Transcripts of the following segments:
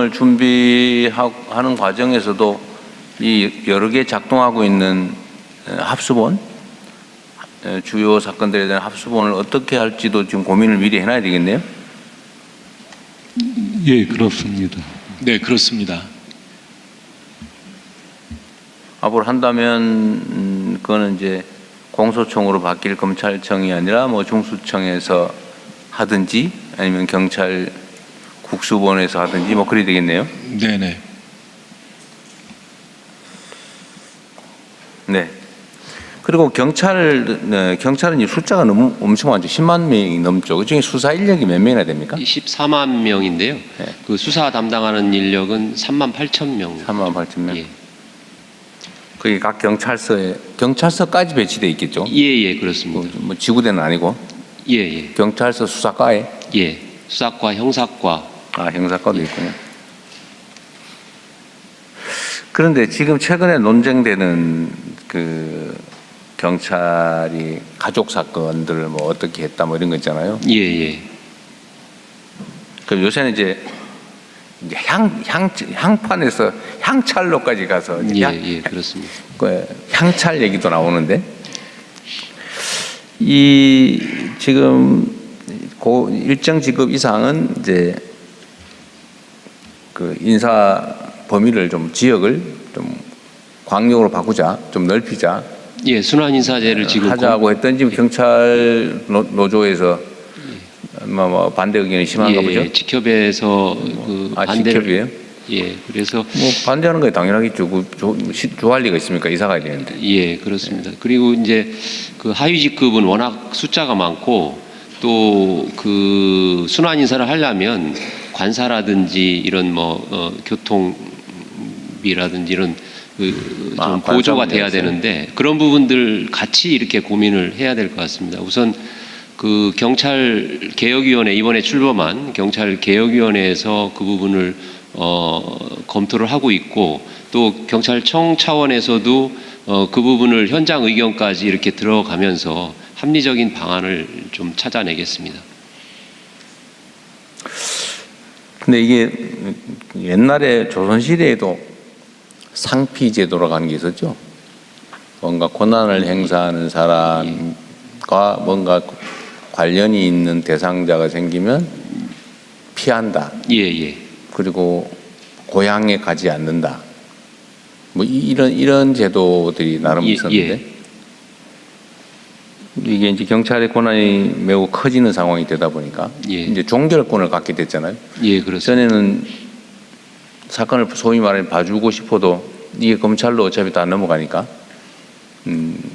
사건을 준비하는 과정에서도 이 여러 개 작동하고 있는 합수본, 주요 사건들에 대한 합수본을 어떻게 할지도 지금 고민을 미리 해놔야 되겠네요. 예, 그렇습니다. 네, 그렇습니다. 앞으로 한다면 그거는 이제 공소청으로 바뀔 검찰청이 아니라 뭐 중수청에서 하든지 아니면 경찰 국수본에서 하든지 뭐 그래야 되겠네요. 네네. 네. 그리고 경찰은 이 숫자가 너무 엄청 많죠. 10만 명이 넘죠. 그중에 수사 인력이 몇 명이나 됩니까? 14만 명인데요. 네. 그 수사 담당하는 인력은 3만 8천 명. 3만 8천 명. 예. 그게 각 경찰서까지 배치돼 있겠죠. 예, 그렇습니다. 뭐 지구대는 아니고. 예. 경찰서 수사과에. 예. 수사과, 형사과. 형사과도 있군요. 그런데 지금 최근에 논쟁되는 그 경찰이 가족 사건들을 뭐 어떻게 했다 뭐 이런 거 있잖아요. 예. 그럼 요새는 이제 향판에서 향찰로까지 가서 예, 그렇습니다. 향찰 얘기도 나오는데 이 지금 일정 직급 이상은 이제 그 인사 범위를 좀 지역을 좀 광역으로 바꾸자, 좀 넓히자. 예, 순환 인사제를 지금 하자고 했던 지금 경찰 노조에서 뭐 반대 의견이 심한가 보죠. 직협에서 그 반대를. 직협이에요? 예, 그래서 뭐 반대하는 거에 당연하겠죠. 주할 리가 있습니까? 이사 가야 되는데. 예, 그렇습니다. 그리고 이제 그 하위 직급은 워낙 숫자가 많고 또 그 순환 인사를 하려면 관사라든지 이런 뭐 교통비라든지 이런 좀 보조가 돼야 되는데 그런 부분들 같이 이렇게 고민을 해야 될 것 같습니다. 우선 그 경찰 개혁위원회 이번에 출범한 경찰 개혁위원회에서 그 부분을 검토를 하고 있고 또 경찰청 차원에서도 그 부분을 현장 의견까지 이렇게 들어가면서 합리적인 방안을 좀 찾아내겠습니다. 근데 이게 옛날에 조선시대에도 상피제도라고 하는 게 있었죠. 뭔가 권한을 행사하는 사람과 뭔가 관련이 있는 대상자가 생기면 피한다. 예. 그리고 고향에 가지 않는다. 뭐 이런 제도들이 나름 있었는데 이게 이제 경찰의 권한이 매우 커지는 상황이 되다 보니까 이제 종결권을 갖게 됐잖아요. 예, 그렇습니다. 전에는 사건을 소위 말해 봐주고 싶어도 이게 검찰로 어차피 다 넘어가니까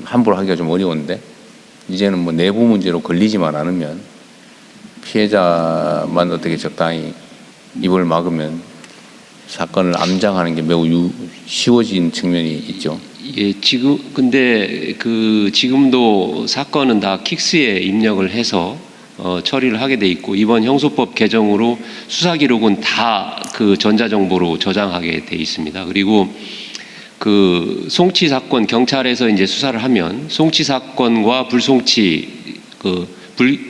함부로 하기가 좀 어려운데 이제는 뭐 내부 문제로 걸리지만 않으면 피해자만 어떻게 적당히 입을 막으면 사건을 암장하는 게 매우 쉬워진 측면이 있죠. 예, 근데 지금도 사건은 다 킥스에 입력을 해서 처리를 하게 돼 있고 이번 형소법 개정으로 수사 기록은 다 그 전자정보로 저장하게 돼 있습니다. 그리고 그 송치 사건 경찰에서 이제 수사를 하면 송치 사건과 불송치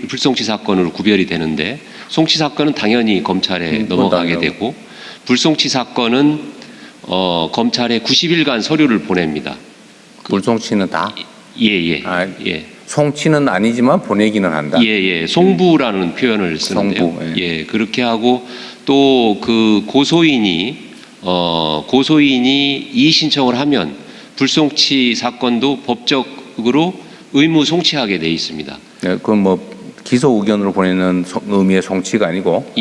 불송치 사건으로 구별이 되는데 송치 사건은 당연히 검찰에 넘어가게 되고 불송치 사건은 검찰에 90일간 서류를 보냅니다. 불송치는 다? 예. 송치는 아니지만 보내기는 한다. 예. 송부라는 표현을 쓰는데요. 송부, 예, 그렇게 하고 또 그 고소인이 이의 신청을 하면 불송치 사건도 법적으로 의무 송치하게 돼 있습니다. 네, 그건 뭐 기소 의견으로 보내는 의미의 송치가 아니고.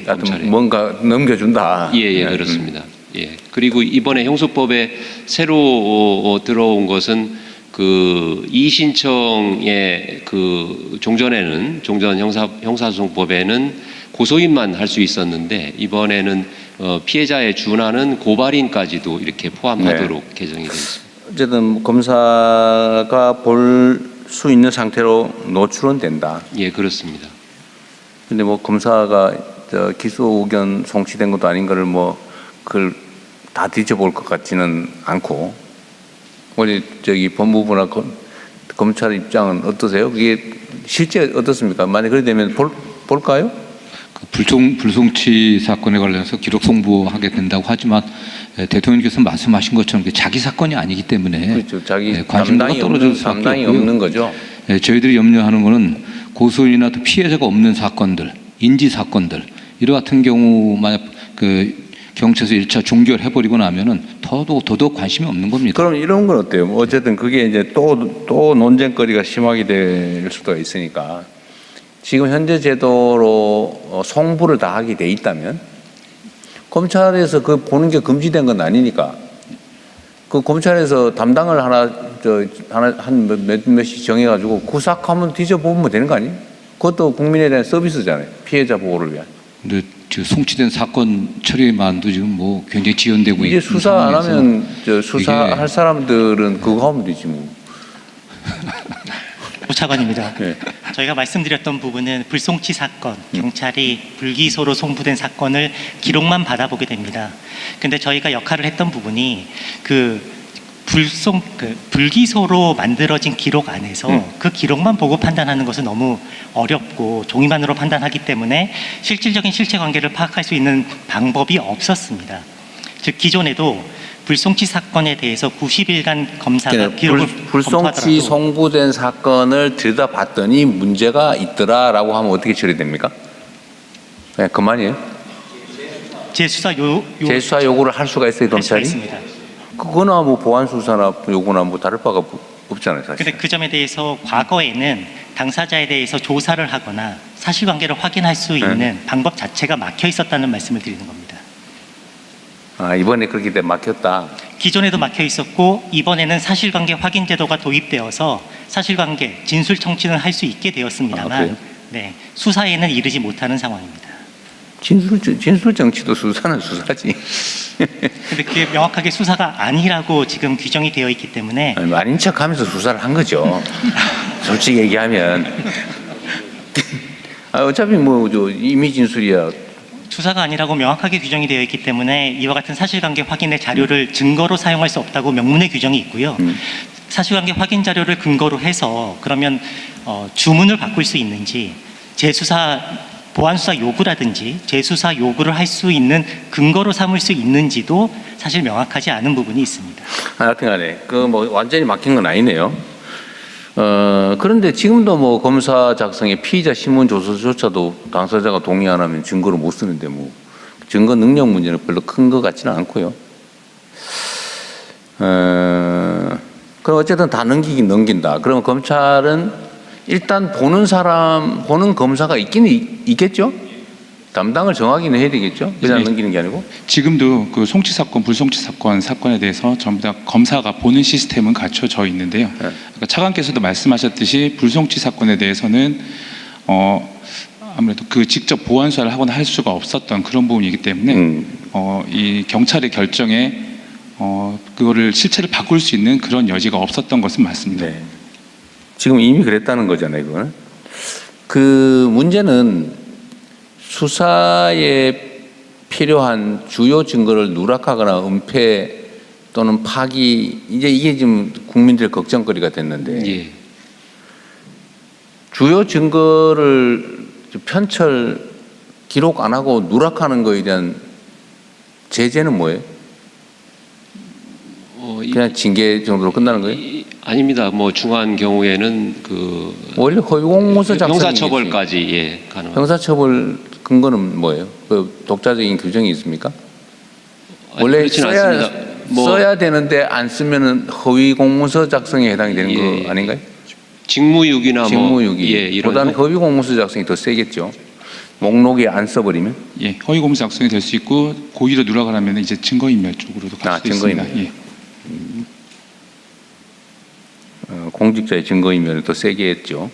하여튼 뭔가 넘겨준다. 예, 그렇습니다. 예. 그리고 이번에 형소법에 새로 들어온 것은 그 이의 신청의 그 종전 형사소송법에는 고소인만 할 수 있었는데 이번에는 피해자에 준하는 고발인까지도 이렇게 포함하도록 개정이 되어 있습니다. 어쨌든 검사가 볼 수 있는 상태로 노출은 된다. 예, 그렇습니다. 근데 뭐 검사가 기소 의견 송치된 것도 아닌 거를 뭐 그걸 다 뒤져볼 것 같지는 않고 우리 법무부나 검찰 입장은 어떠세요? 그게 실제 어떻습니까? 만약 그렇게 되면 볼까요? 불송치 사건에 관련해서 기록 송부하게 된다고 하지만 대통령께서 말씀하신 것처럼 자기 사건이 아니기 때문에 그렇죠. 자기 관심도가 담당이 떨어질 없는, 수밖에 담당이 없고요. 없는 거죠. 저희들이 염려하는 것은 고소인이나 또 피해자가 없는 사건들, 인지 사건들 이와 같은 경우 만약 경찰에서 1차 종결해버리고 나면은 더더욱 관심이 없는 겁니다. 그럼 이런 건 어때요? 뭐 어쨌든 그게 이제 또 논쟁거리가 심하게 될 수도 있으니까 지금 현재 제도로 송부를 다 하게 돼 있다면 검찰에서 그 보는 게 금지된 건 아니니까 그 검찰에서 담당을 한 몇몇씩 정해가지고 구삭하면 뒤져보면 되는 거 아니에요? 그것도 국민에 대한 서비스잖아요. 피해자 보호를 위한. 근데 송치된 사건 처리만도 지금 뭐 굉장히 지연되고 이제 있는 수사 안 상황에서 하면 수사할 사람들은 그거 하면 되지 뭐. 차관입니다. 네. 저희가 말씀드렸던 부분은 불송치 사건, 경찰이 불기소로 송부된 사건을 기록만 받아보게 됩니다. 근데 저희가 역할을 했던 부분이 불기소로 만들어진 기록 안에서 그 기록만 보고 판단하는 것은 너무 어렵고 종이만으로 판단하기 때문에 실질적인 실체관계를 파악할 수 있는 방법이 없었습니다. 즉 기존에도 불송치 사건에 대해서 90일간 검사가 기록을 불송치 검토하더라도 송부된 사건을 들여다봤더니 문제가 있더라라고 하면 어떻게 처리됩니까? 네, 그만이에요. 재수사 재수사 요구를 할 수가 있어요, 할 수가 검찰이? 있습니다. 그거나 뭐 보안 수사나 요구나 뭐 다를 바가 없잖아요, 사실. 근데 그 점에 대해서 과거에는 당사자에 대해서 조사를 하거나 사실관계를 확인할 수 있는 방법 자체가 막혀 있었다는 말씀을 드리는 겁니다. 아, 이번에 그렇게 돼 막혔다. 기존에도 막혀 있었고 이번에는 사실관계 확인 제도가 도입되어서 사실관계 진술 청취는 할 수 있게 아, 되었습니다만 그래요? 네, 수사에는 이르지 못하는 상황입니다. 진술 정치도 수사는 수사지. 근데 그게 명확하게 수사가 아니라고 지금 규정이 되어 있기 때문에 아니, 아닌 척하면서 수사를 한 거죠. 솔직히 얘기하면. 아, 어차피 뭐 이미 진술이야. 수사가 아니라고 명확하게 규정이 되어 있기 때문에 이와 같은 사실관계 확인의 자료를 증거로 사용할 수 없다고 명문의 규정이 있고요. 사실관계 확인 자료를 근거로 해서 그러면 주문을 바꿀 수 있는지 재수사 보안수사 요구라든지 재수사 요구를 할 수 있는 근거로 삼을 수 있는지도 사실 명확하지 않은 부분이 있습니다. 하여튼간에 그 뭐 완전히 막힌 건 아니네요. 그런데 지금도 뭐 검사 작성에 피의자 신문 조서조차도 당사자가 동의 안 하면 증거를 못 쓰는데 뭐 증거 능력 문제는 별로 큰 것 같지는 않고요. 그럼 어쨌든 다 넘긴다. 그러면 검찰은 일단 보는 검사가 있겠죠? 담당을 정하기는 해야 되겠죠? 그냥 넘기는 게 아니고. 지금도 그 송치 사건, 불송치 사건에 대해서 전부 다 검사가 보는 시스템은 갖춰져 있는데요. 그러니까 차관께서도 말씀하셨듯이 불송치 사건에 대해서는 아무래도 그 직접 보안 수사를 하거나 할 수가 없었던 그런 부분이기 때문에 이 경찰의 결정에 그거를 실체를 바꿀 수 있는 그런 여지가 없었던 것은 맞습니다. 네. 지금 이미 그랬다는 거잖아요, 그거는. 그 문제는 수사에 필요한 주요 증거를 누락하거나 은폐 또는 파기, 이게 지금 국민들의 걱정거리가 됐는데 예. 주요 증거를 편철 기록 안 하고 누락하는 거에 대한 제재는 뭐예요? 그냥 징계 정도로 끝나는 거예요? 아닙니다. 뭐 중한 경우에는 원래 허위공문서 작성이 형사처벌까지 가능합니다. 형사처벌 근거는 뭐예요? 그 독자적인 규정이 있습니까? 아니, 원래 그렇진 않습니다. 써야 되는데 안 쓰면은 허위공문서 작성에 해당이 되는 거 아닌가요? 직무유기나 직무유기. 이런 보다는 허위공문서 작성이 더 세겠죠. 목록에 안 써버리면. 예, 허위공문서 작성이 될 수 있고 고의로 누락을 하면 이제 증거인멸 쪽으로도 갈 수도 있습니다. 증거인멸. 예. 공직자의 증거인멸을 더 세게 했죠.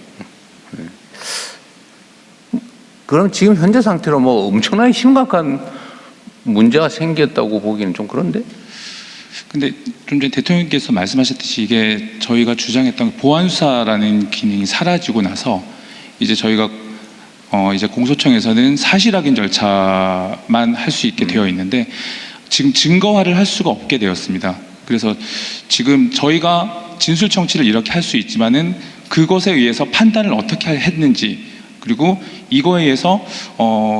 그럼 지금 현재 상태로 뭐 엄청나게 심각한 문제가 생겼다고 보기는 좀 그런데? 근데 좀 전에 대통령께서 말씀하셨듯이 이게 저희가 주장했던 보안수사라는 기능이 사라지고 나서 이제 저희가 이제 공소청에서는 사실 확인 절차만 할 수 있게 되어 있는데 지금 증거화를 할 수가 없게 되었습니다. 그래서 지금 저희가 진술 청취를 이렇게 할 수 있지만은 그것에 의해서 판단을 어떻게 했는지 그리고 이거에 의해서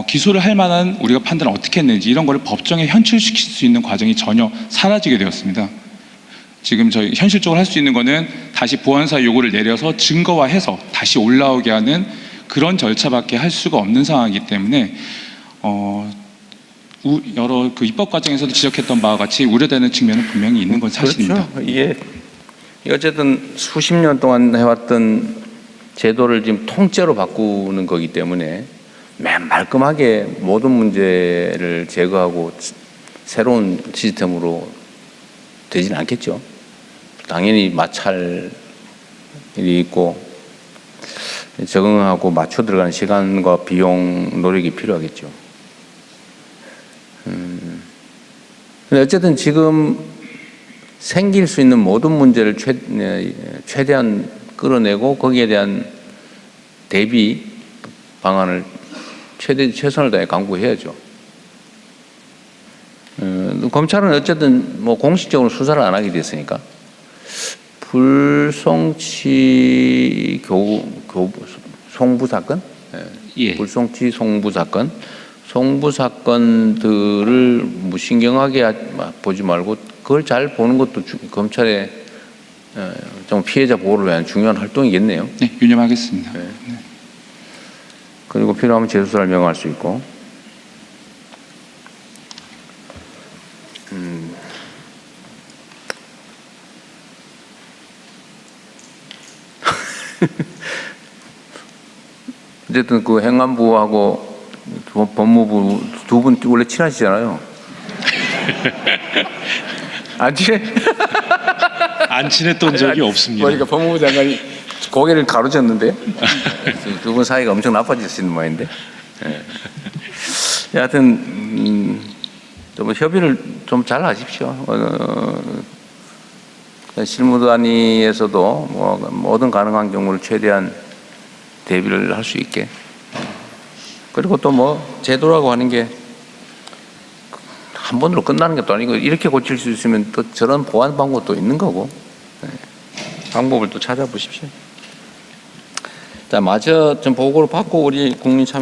기소를 할 만한 우리가 판단을 어떻게 했는지 이런 거를 법정에 현출시킬 수 있는 과정이 전혀 사라지게 되었습니다. 지금 저희 현실적으로 할 수 있는 거는 다시 보안사 요구를 내려서 증거화해서 다시 올라오게 하는 그런 절차밖에 할 수가 없는 상황이기 때문에 여러 그 입법 과정에서도 지적했던 바와 같이 우려되는 측면은 분명히 있는 건 사실입니다. 그렇죠. 이게 어쨌든 수십 년 동안 해왔던 제도를 지금 통째로 바꾸는 거기 때문에 맨 말끔하게 모든 문제를 제거하고 새로운 시스템으로 되지는 않겠죠. 당연히 마찰이 있고 적응하고 맞춰 들어가는 시간과 비용, 노력이 필요하겠죠. 근데 어쨌든 지금 생길 수 있는 모든 문제를 최대한 끌어내고 거기에 대한 대비 방안을 최선을 다해 강구해야죠. 검찰은 어쨌든 뭐 공식적으로 수사를 안 하게 됐으니까 불송치 송부 사건, 예. 불송치 송부 사건, 송부 사건들을 뭐 신경하게 보지 말고 그걸 잘 보는 것도 검찰의 좀 피해자 보호를 위한 중요한 활동이겠네요. 네, 유념하겠습니다. 네. 그리고 필요하면 재수사를 명할 수 있고. 어쨌든 그 행안부하고 법무부 두 분 원래 친하시잖아요. 안 친해? 안 친했던 적이 없습니다. 그러니까 법무부 장관이 고개를 가로젓는데 두 분 사이가 엄청 나빠질 수 있는 모양인데. 여하튼 좀 협의를 좀 잘 하십시오. 실무단위에서도 뭐 모든 가능한 경우를 최대한 대비를 할 수 있게. 그리고 또 뭐 제도라고 하는 게 한 번으로 끝나는 것도 아니고 이렇게 고칠 수 있으면 또 저런 보완 방법도 있는 거고 방법을 또 찾아보십시오. 자, 마저 좀 보고를 받고 우리 국민참여